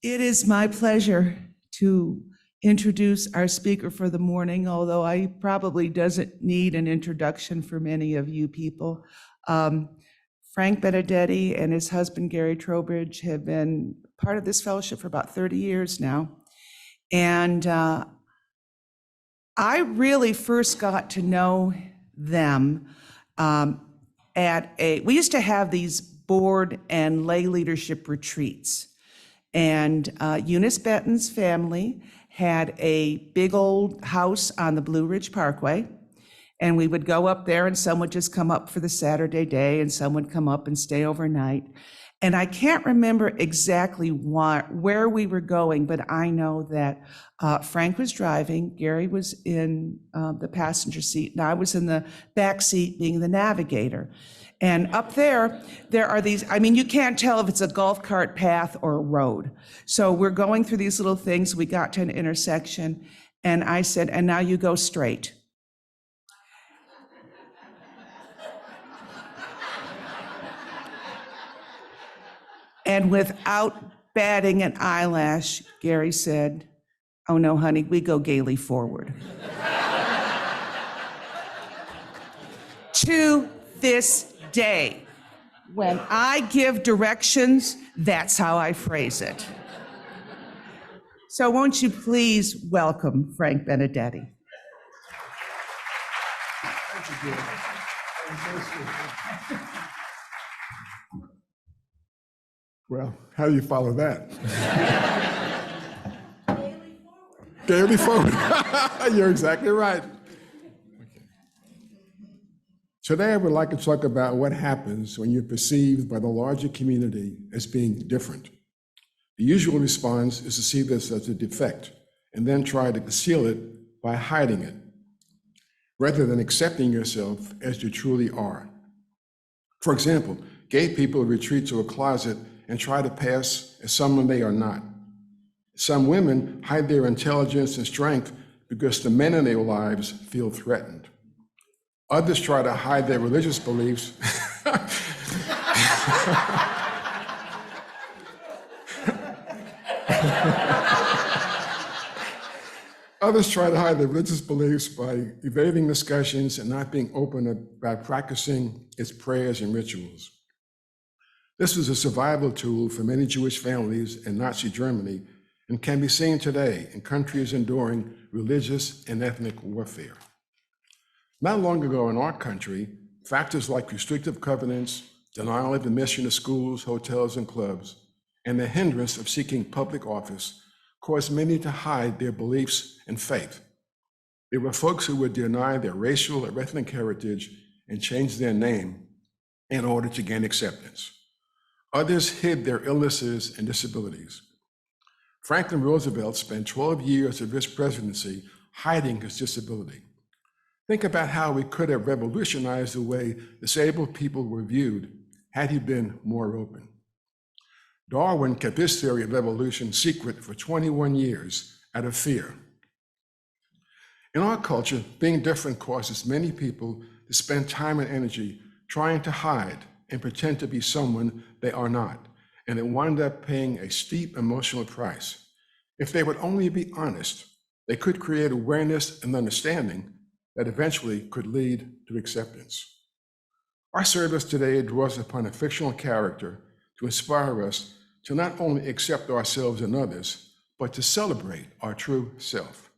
It is my pleasure to introduce our speaker for the morning, although I probably doesn't need an introduction for many of you people. Frank Benedetti and his husband, Gary Trowbridge, have been part of this fellowship for about 30 years now. And I really first got to know them we used to have these board and lay leadership retreats. And Eunice Benton's family had a big old house on the Blue Ridge Parkway. And we would go up there and some would just come up for the Saturday day and some would come up and stay overnight. And I can't remember exactly where we were going, but I know that Frank was driving, Gary was in the passenger seat, and I was in the back seat being the navigator. And up there are these, I mean, you can't tell if it's a golf cart path or a road. So we're going through these little things. We got to an intersection, and I said, and now you go straight. And without batting an eyelash, Gary said, oh no, honey, we go gaily forward. To this day, when I give directions, that's how I phrase it. So won't you please welcome Frank Benedetti. Thank you, dear. Well, how do you follow that? Gaily forward. You're exactly right. Okay. Today, I would like to talk about what happens when you're perceived by the larger community as being different. The usual response is to see this as a defect and then try to conceal it by hiding it, rather than accepting yourself as you truly are. For example, gay people retreat to a closet and try to pass as someone they are not. Some women hide their intelligence and strength because the men in their lives feel threatened. Others try to hide their religious beliefs. Others try to hide their religious beliefs by evading discussions and not being open about practicing its prayers and rituals. This was a survival tool for many Jewish families in Nazi Germany and can be seen today in countries enduring religious and ethnic warfare. Not long ago in our country, factors like restrictive covenants, denial of admission to schools, hotels, and clubs, and the hindrance of seeking public office caused many to hide their beliefs and faith. There were folks who would deny their racial or ethnic heritage and change their name in order to gain acceptance. Others hid their illnesses and disabilities. Franklin Roosevelt spent 12 years of his presidency hiding his disability. Think about how we could have revolutionized the way disabled people were viewed had he been more open. Darwin kept his theory of evolution secret for 21 years out of fear. In our culture, being different causes many people to spend time and energy trying to hide and pretend to be someone they are not, and they wind up paying a steep emotional price. If they would only be honest, they could create awareness and understanding that eventually could lead to acceptance. Our service today draws upon a fictional character to inspire us to not only accept ourselves and others, but to celebrate our true self.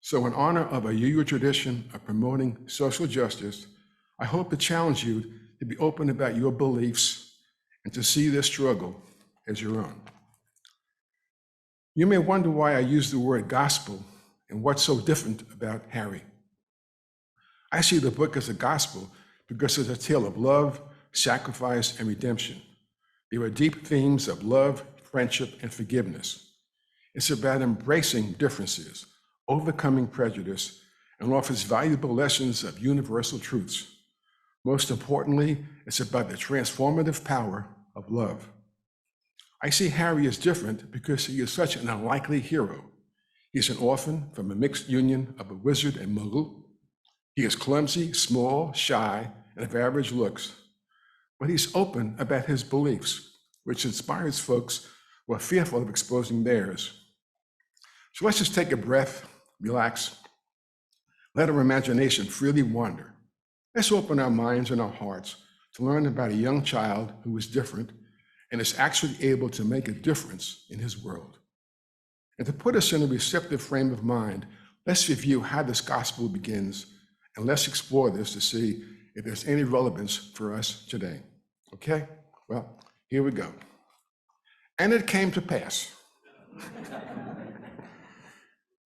So in honor of a UU tradition of promoting social justice, I hope to challenge you to be open about your beliefs and to see this struggle as your own. You may wonder why I use the word gospel and what's so different about Harry. I see the book as a gospel because it's a tale of love, sacrifice, and redemption. There are deep themes of love, friendship, and forgiveness. It's about embracing differences, overcoming prejudice, and offers valuable lessons of universal truths. Most importantly, it's about the transformative power of love. I see Harry as different because he is such an unlikely hero. He's an orphan from a mixed union of a wizard and muggle. He is clumsy, small, shy, and of average looks, but he's open about his beliefs, which inspires folks were fearful of exposing theirs. So let's just take a breath, relax, let our imagination freely wander. Let's open our minds and our hearts to learn about a young child who is different and is actually able to make a difference in his world. And to put us in a receptive frame of mind, let's review how this gospel begins, and let's explore this to see if there's any relevance for us today. Okay? Well, here we go. And it came to pass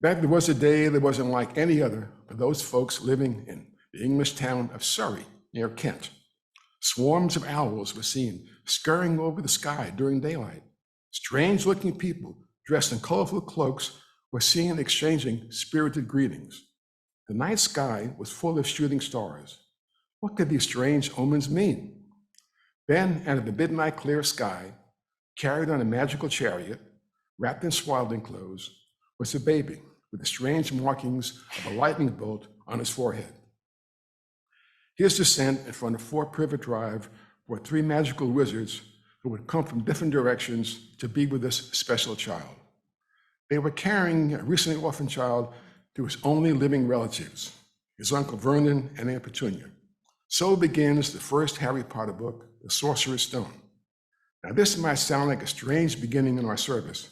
that there was a day that wasn't like any other for those folks living in the English town of Surrey, near Kent. Swarms of owls were seen scurrying over the sky during daylight. Strange-looking people dressed in colorful cloaks were seen exchanging spirited greetings. The night sky was full of shooting stars. What could these strange omens mean? Then, out of the midnight clear sky, carried on a magical chariot, wrapped in swaddling clothes, was a baby with the strange markings of a lightning bolt on his forehead. His descent in front of Fort Privet Drive brought three magical wizards who would come from different directions to be with this special child. They were carrying a recently orphaned child to his only living relatives, his Uncle Vernon and Aunt Petunia. So begins the first Harry Potter book, The Sorcerer's Stone. Now, this might sound like a strange beginning in our service,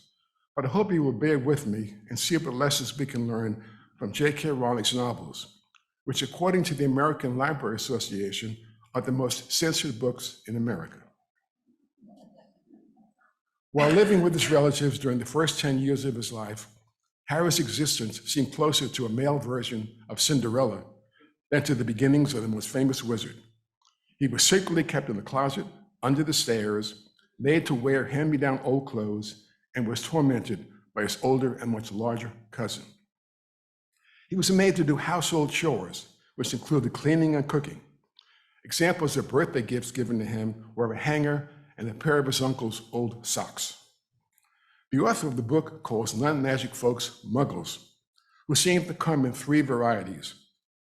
but I hope you will bear with me and see what lessons we can learn from J.K. Rowling's novels, which, according to the American Library Association, are the most censored books in America. While living with his relatives during the first 10 years of his life, Harry's existence seemed closer to a male version of Cinderella than to the beginnings of the most famous wizard. He was secretly kept in the closet, under the stairs, made to wear hand-me-down old clothes, and was tormented by his older and much larger cousin. He was made to do household chores, which included cleaning and cooking. Examples of birthday gifts given to him were a hanger and a pair of his uncle's old socks. The author of the book calls non-magic folks muggles, who seem to come in three varieties: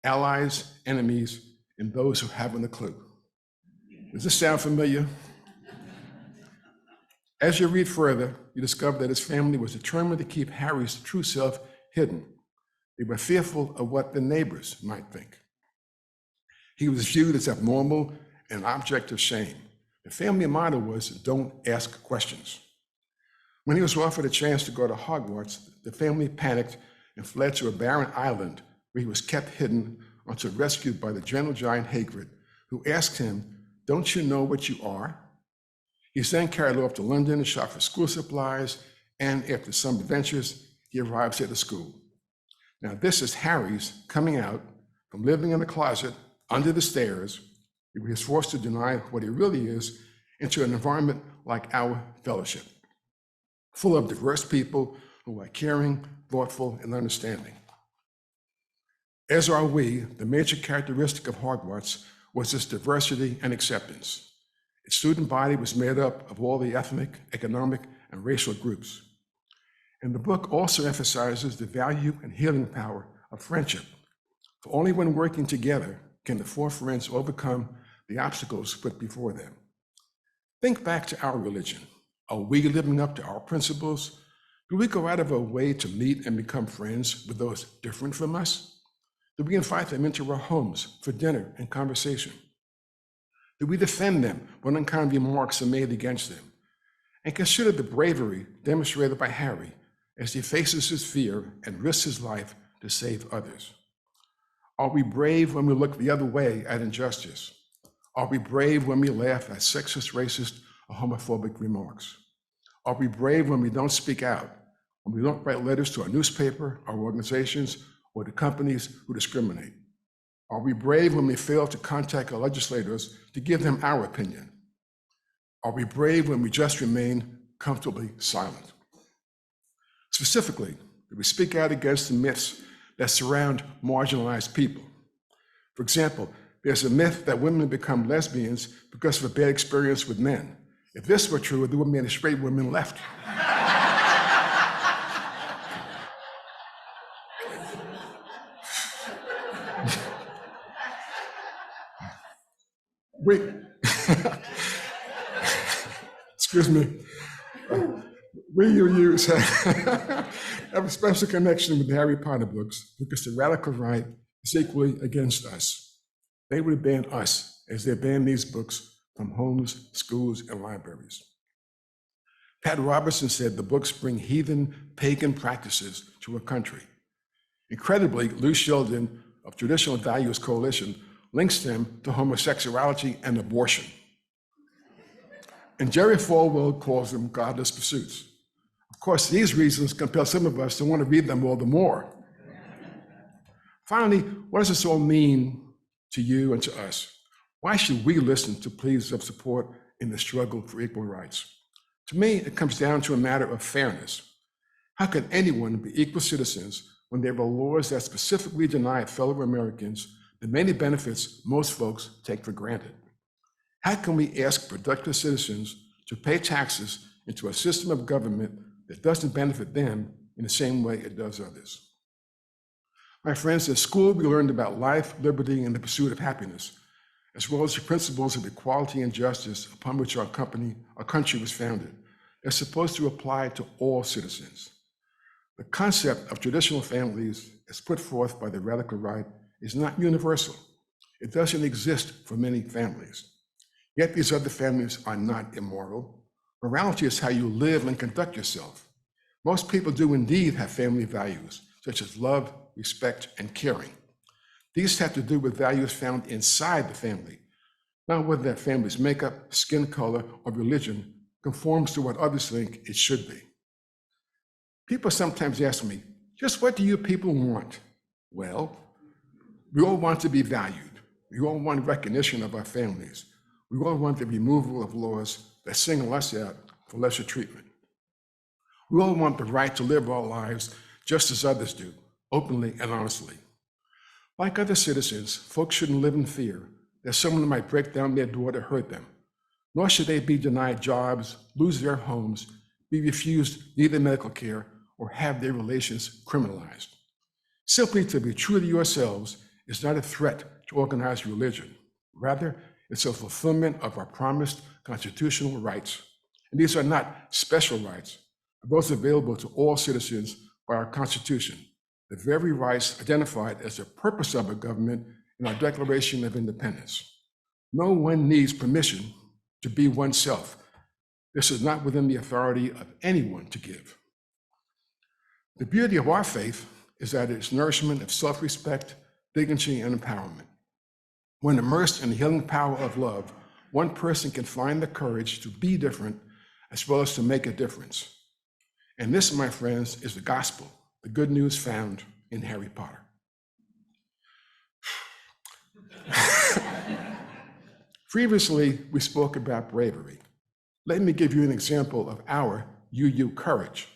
allies, enemies, and those who haven't a clue. Does this sound familiar? As you read further, you discover that his family was determined to keep Harry's true self hidden. They were fearful of what the neighbors might think. He was viewed as abnormal and an object of shame. The family motto was, "Don't ask questions." When he was offered a chance to go to Hogwarts, the family panicked and fled to a barren island where he was kept hidden until rescued by the gentle giant Hagrid, who asked him, "Don't you know what you are?" He's then carried off to London to shop for school supplies, and after some adventures, he arrives at the school. Now, this is Harry's coming out from living in a closet under the stairs, where he is forced to deny what he really is, into an environment like our fellowship, full of diverse people who are caring, thoughtful, and understanding. As are we, the major characteristic of Hogwarts was its diversity and acceptance. Its student body was made up of all the ethnic, economic, and racial groups. And the book also emphasizes the value and healing power of friendship. For only when working together can the four friends overcome the obstacles put before them. Think back to our religion. Are we living up to our principles? Do we go out of our way to meet and become friends with those different from us? Do we invite them into our homes for dinner and conversation? Do we defend them when unkind remarks are made against them? And consider the bravery demonstrated by Harry as he faces his fear and risks his life to save others. Are we brave when we look the other way at injustice? Are we brave when we laugh at sexist, racist, or homophobic remarks? Are we brave when we don't speak out, when we don't write letters to our newspaper, our organizations, or the companies who discriminate? Are we brave when we fail to contact our legislators to give them our opinion? Are we brave when we just remain comfortably silent? Specifically, do we speak out against the myths that surround marginalized people? For example, there's a myth that women become lesbians because of a bad experience with men. If this were true, there wouldn't be any straight women left. Wait. Excuse me. We use have a special connection with the Harry Potter books because the radical right is equally against us. They would ban us as they ban these books from homes, schools, and libraries. Pat Robertson said the books bring heathen, pagan practices to a country. Incredibly, Lou Sheldon of Traditional Values Coalition links them to homosexuality and abortion. And Jerry Falwell calls them godless pursuits. Of course, these reasons compel some of us to want to read them all the more. Finally, what does this all mean to you and to us? Why should we listen to pleas of support in the struggle for equal rights? To me, it comes down to a matter of fairness. How can anyone be equal citizens when there are laws that specifically deny fellow Americans the many benefits most folks take for granted? How can we ask productive citizens to pay taxes into a system of government that doesn't benefit them in the same way it does others? My friends, at school, we learned about life, liberty, and the pursuit of happiness, as well as the principles of equality and justice upon which our country was founded. They're supposed to apply to all citizens. The concept of traditional families, as put forth by the radical right, is not universal. It doesn't exist for many families. Yet these other families are not immoral. Morality is how you live and conduct yourself. Most people do indeed have family values, such as love, respect, and caring. These have to do with values found inside the family, not whether that family's makeup, skin color, or religion conforms to what others think it should be. People sometimes ask me, just what do you people want? Well, we all want to be valued. We all want recognition of our families. We all want the removal of laws that single us out for lesser treatment. We all want the right to live our lives just as others do, openly and honestly. Like other citizens, folks shouldn't live in fear that someone might break down their door to hurt them, nor should they be denied jobs, lose their homes, be refused needed medical care, or have their relations criminalized. Simply to be true to yourselves is not a threat to organized religion. Rather, it's a fulfillment of our promised constitutional rights. And these are not special rights, but those available to all citizens by our Constitution, the very rights identified as the purpose of our government in our Declaration of Independence. No one needs permission to be oneself. This is not within the authority of anyone to give. The beauty of our faith is that it's nourishment of self-respect, dignity, and empowerment. When immersed in the healing power of love, one person can find the courage to be different as well as to make a difference. And this, my friends, is the gospel, the good news found in Harry Potter. Previously, we spoke about bravery. Let me give you an example of our UU courage.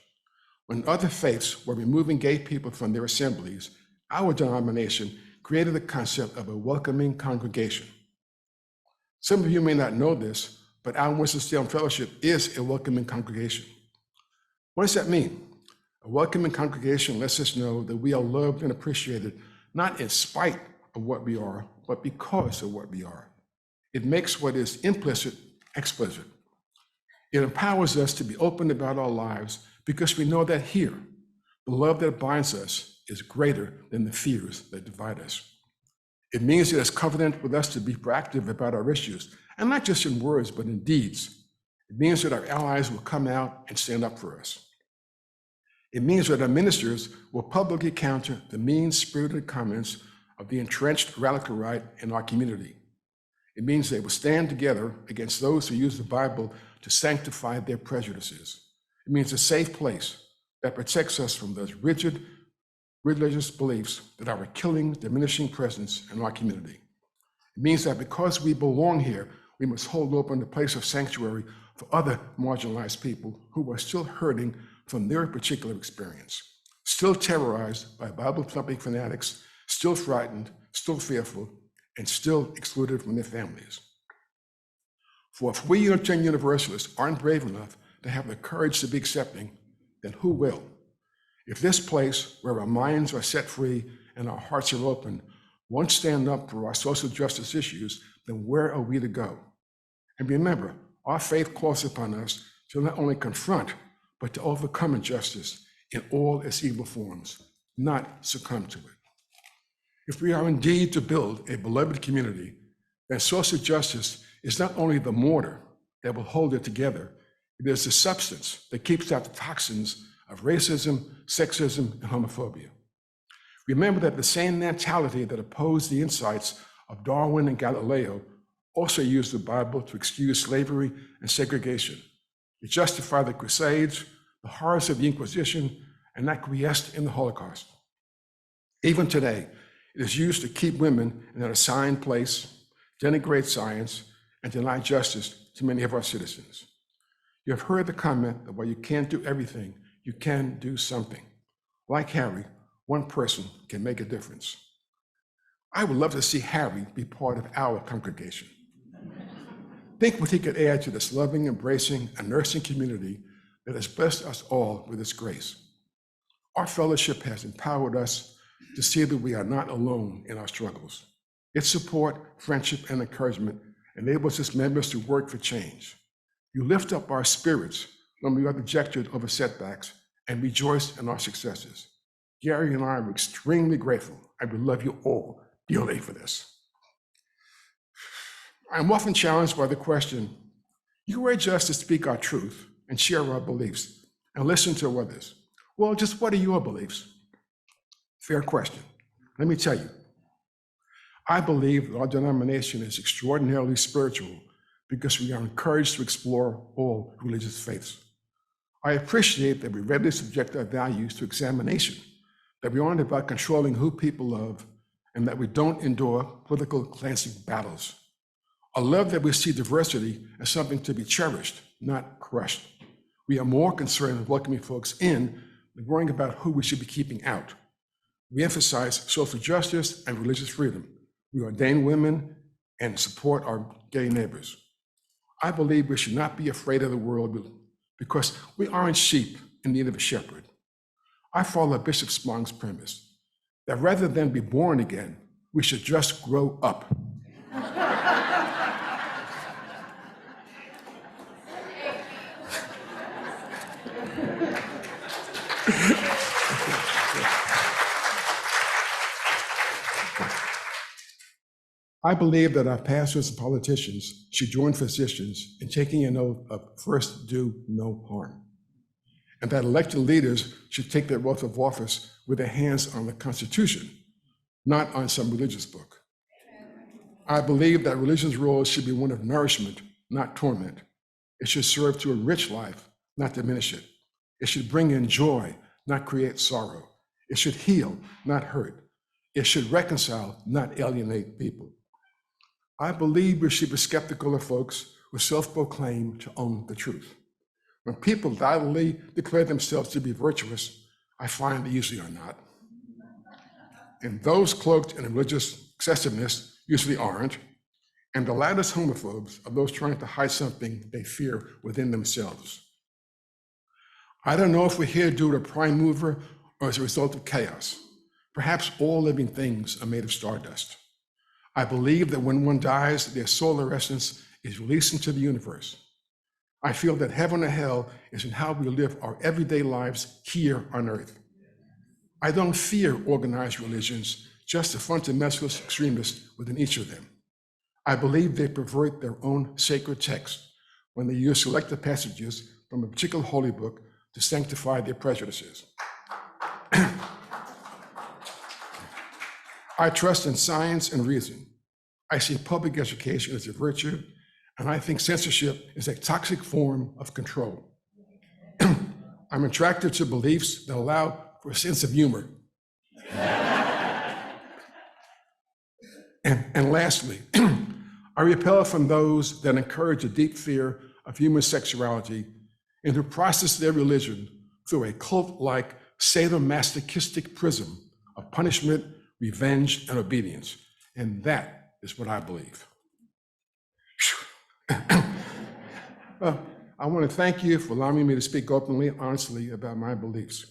When other faiths were removing gay people from their assemblies, our denomination created the concept of a welcoming congregation. Some of you may not know this, but our Winston-Salem Fellowship is a welcoming congregation. What does that mean? A welcoming congregation lets us know that we are loved and appreciated, not in spite of what we are, but because of what we are. It makes what is implicit explicit. It empowers us to be open about our lives because we know that here, the love that binds us is greater than the fears that divide us. It means it is covenant with us to be proactive about our issues, and not just in words, but in deeds. It means that our allies will come out and stand up for us. It means that our ministers will publicly counter the mean-spirited comments of the entrenched radical right in our community. It means they will stand together against those who use the Bible to sanctify their prejudices. It means a safe place that protects us from those rigid religious beliefs that are a killing, diminishing presence in our community. It means that because we belong here, we must hold open the place of sanctuary for other marginalized people who are still hurting from their particular experience, still terrorized by Bible-thumping fanatics, still frightened, still fearful, and still excluded from their families. For if we Unitarian Universalists aren't brave enough to have the courage to be accepting, then who will? If this place where our minds are set free and our hearts are open won't stand up for our social justice issues, then where are we to go? And remember, our faith calls upon us to not only confront, but to overcome injustice in all its evil forms, not succumb to it. If we are indeed to build a beloved community, then social justice is not only the mortar that will hold it together, it is the substance that keeps out the toxins of racism, sexism, and homophobia. Remember that the same mentality that opposed the insights of Darwin and Galileo also used the Bible to excuse slavery and segregation, to justify the Crusades, the horrors of the Inquisition, and acquiesced in the Holocaust. Even today, it is used to keep women in an assigned place, denigrate science, and deny justice to many of our citizens. You have heard the comment that while you can't do everything, you can do something. Like Harry, one person can make a difference. I would love to see Harry be part of our congregation. Think what he could add to this loving, embracing, and nursing community that has blessed us all with its grace. Our fellowship has empowered us to see that we are not alone in our struggles. Its support, friendship, and encouragement enables its members to work for change. You lift up our spirits when we are dejected over setbacks and rejoice in our successes. Gary and I are extremely grateful, and we love you all dearly for this. I'm often challenged by the question, you urge us to speak our truth and share our beliefs and listen to others. Well, just what are your beliefs? Fair question. Let me tell you. I believe that our denomination is extraordinarily spiritual because we are encouraged to explore all religious faiths. I appreciate that we readily subject our values to examination, that we aren't about controlling who people love, and that we don't endure political clansing battles. I love that we see diversity as something to be cherished, not crushed. We are more concerned with welcoming folks in than worrying about who we should be keeping out. We emphasize social justice and religious freedom. We ordain women and support our gay neighbors. I believe we should not be afraid of the world because we aren't sheep in need of a shepherd. I follow Bishop Spong's premise that rather than be born again, we should just grow up. I believe that our pastors and politicians should join physicians in taking an oath of first do no harm, and that elected leaders should take their oath of office with their hands on the Constitution, not on some religious book. I believe that religion's role should be one of nourishment, not torment. It should serve to enrich life, not diminish it. It should bring in joy, not create sorrow. It should heal, not hurt. It should reconcile, not alienate people. I believe we should be skeptical of folks who self-proclaim to own the truth. When people loudly declare themselves to be virtuous, I find they usually are not. And those cloaked in religious excessiveness usually aren't. And the loudest homophobes are those trying to hide something they fear within themselves. I don't know if we're here due to a prime mover or as a result of chaos. Perhaps all living things are made of stardust. I believe that when one dies, their solar essence is released into the universe. I feel that heaven or hell is in how we live our everyday lives here on earth. I don't fear organized religions, just the fundamentalist extremists within each of them. I believe they pervert their own sacred text when they use selected passages from a particular holy book to sanctify their prejudices. I trust in science and reason. I see public education as a virtue, and I think censorship is a toxic form of control. I'm attracted to beliefs that allow for a sense of humor. And lastly, I repel from those that encourage a deep fear of human sexuality and who process their religion through a cult-like sadomasochistic prism of punishment, revenge, and obedience. And that is what I believe. I want to thank you for allowing me to speak openly, honestly about my beliefs.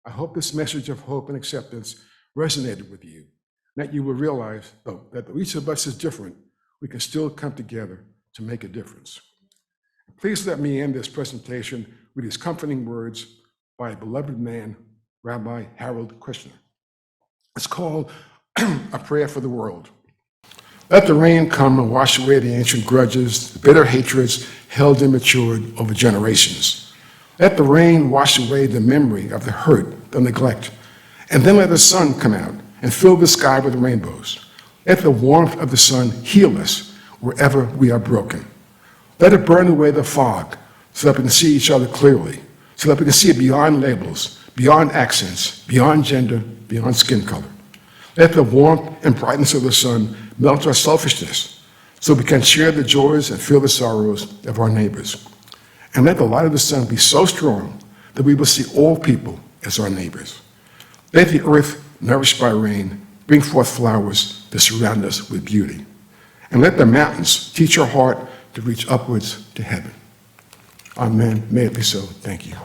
I hope this message of hope and acceptance resonated with you, that you will realize, though, that though each of us is different, we can still come together to make a difference. Please let me end this presentation with these comforting words by a beloved man, Rabbi Harold Kushner. It's called A Prayer for the World. Let the rain come and wash away the ancient grudges, the bitter hatreds held and matured over generations. Let the rain wash away the memory of the hurt, the neglect, and then let the sun come out and fill the sky with rainbows. Let the warmth of the sun heal us wherever we are broken. Let it burn away the fog so that we can see each other clearly, so that we can see beyond labels, beyond accents, beyond gender, beyond skin color. Let the warmth and brightness of the sun melt our selfishness so we can share the joys and feel the sorrows of our neighbors. And let the light of the sun be so strong that we will see all people as our neighbors. Let the earth, nourished by rain, bring forth flowers to surround us with beauty. And let the mountains teach our heart to reach upwards to heaven. Amen. May it be so. Thank you.